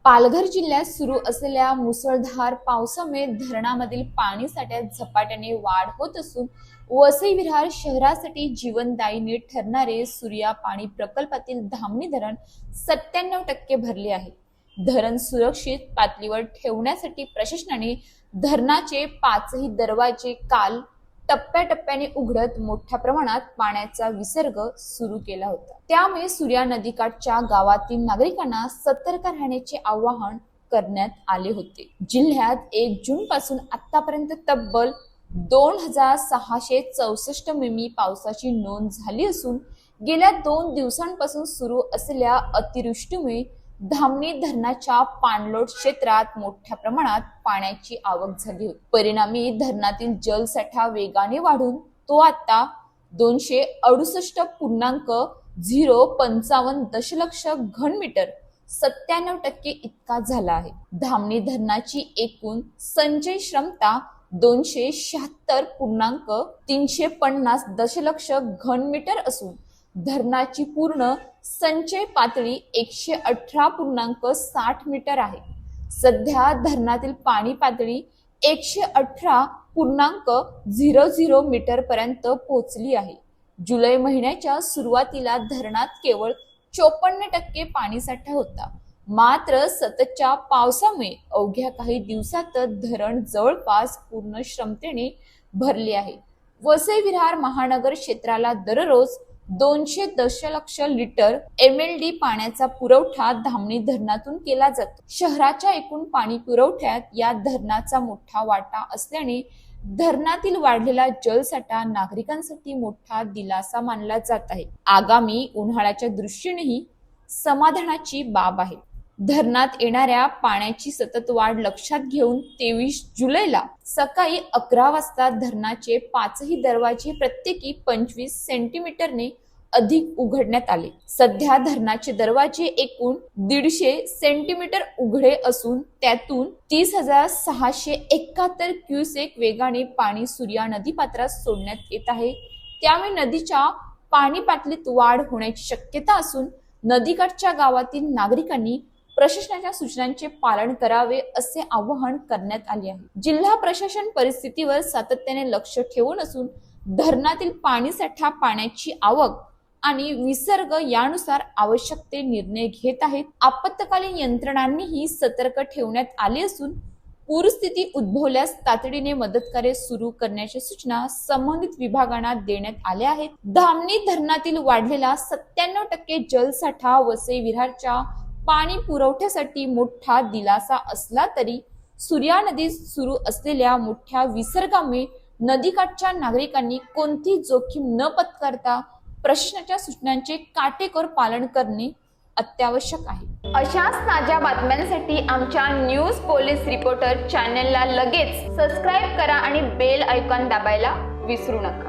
पालघर जिल्ह्यात सुरू असलेल्या मुसळधार पावसामुळे धरणामधील पाणी साठ्यात झपाट्याने वाढ होत असून वसई विरार शहरासाठी जीवनदायिनी ठरणारे सूर्या पाणी प्रकल्पातील धामणी धरण 97% भरले आहे। धरण सुरक्षित पातळीवर ठेवण्यासाठी प्रशासनाने धरणाचे 5ही दरवाजे काल टप्प्याटप्प्याने उघडत मोठ्या प्रमाणात पाण्याचा विसर्ग सुरू केला होता। त्यामुळे सूर्या नदीकाठच्या गावातील नागरिकांना सतर्क राहण्याचे आवाहन करण्यात आले होते। जिल्ह्यात 1 जून पासून आतापर्यंत तब्बल 2664 मिमी पावसाची नोंद झाली असून गेल्या 2 दिवसांपासून सुरू असलेल्या अतिवृष्टीमुळे धामणी धरणाच्या पाणलोट क्षेत्रात मोठ्या प्रमाणात पाण्याची आवक झाली होती। परिणामी धरणातील जलसाठा वेगाने वाढून तो आता 268.055 दशलक्ष घनमीटर 97% इतका झाला आहे। धामणी धरणाची एकूण संचय क्षमता 276.350 दशलक्ष घनमीटर असून धरणाची पूर्ण संचय पातळी 118.60 मीटर आहे। सध्या धरणातील पाणी पातळी 118.00 मीटर पर्यंत पोहोचली आहे। जुलै महिन्याच्या सुरुवातीला धरणात केवळ 54% पाणीसाठा होता, मात्र सततच्या पावसामुळे अवघ्या काही दिवसातच धरण जवळपास पूर्ण क्षमतेने भरले आहे। वसई विरार महानगर क्षेत्राला दररोज 200 दशलक्ष लिटर MLD पाण्याचा पुरवठा धामणी धरणातून केला जातो। शहराच्या एकूण पाणी पुरवठ्यात या धरणाचा मोठा वाटा असल्याने धरणातील वाढलेला जलसाठा नागरिकांसाठी मोठा दिलासा मानला जात आहे। आगामी उन्हाळ्याच्या दृष्टीनेही समाधानाची बाब आहे। धरणात येणाऱ्या पाण्याची सतत वाढ लक्षात घेऊन 23 जुलैला सकाळी 11 वाजता धरणाचे 5ही दरवाजे प्रत्येकी 25 सेंटीमीटरने अधिक उघडण्यात आले। सध्या धरणाचे दरवाजे एकूण 150 सेंटीमीटर उघडे असून त्यातून 30,671 क्युसेक वेगाने पाणी सूर्या नदीपात्रात सोडण्यात येत आहे। त्यामुळे नदीच्या पाणी पातळीत वाढ होण्याची शक्यता असून नदीकाठच्या गावातील नागरिकांनी प्रशासनाच्या सूचनांचे पालन करावे असे आवाहन करण्यात आले आहे। जिल्हा प्रशासन परिस्थितीवर सातत्याने लक्ष ठेवून असून धरणातील पाणीसाठा, पाण्याची आवक आणि विसर्ग यानुसार आवश्यक ते निर्णय घेत आहेत। आपत्कालीन यंत्रणांनीही सतर्क ठेवण्यात आले असून पूरस्थिती उद्भवल्यास तातडीने मदतकार्य सुरू करण्याच्या सूचना संबंधित विभागांना देण्यात आल्या आहेत। धामणी धरणातील वाढलेला 97% जलसाठा वसई विरारच्या पाणी पुरवठ्यासाठी मोठा दिलासा असला तरी सूर्या नदीत सुरू असलेल्या मोठ्या विसर्गामुळे नदीकाठच्या नागरिकांनी कोणती जोखीम न पत्करता प्रशासनाच्या सूचनांचे काटेकोर पालन करणे अत्यावश्यक आहे। अशाच ताज्या बातम्यांसाठी आमच्या न्यूज पोलीस रिपोर्टर चॅनलला लगेच सबस्क्राईब करा आणि बेल आयकॉन दाबायला विसरू नका।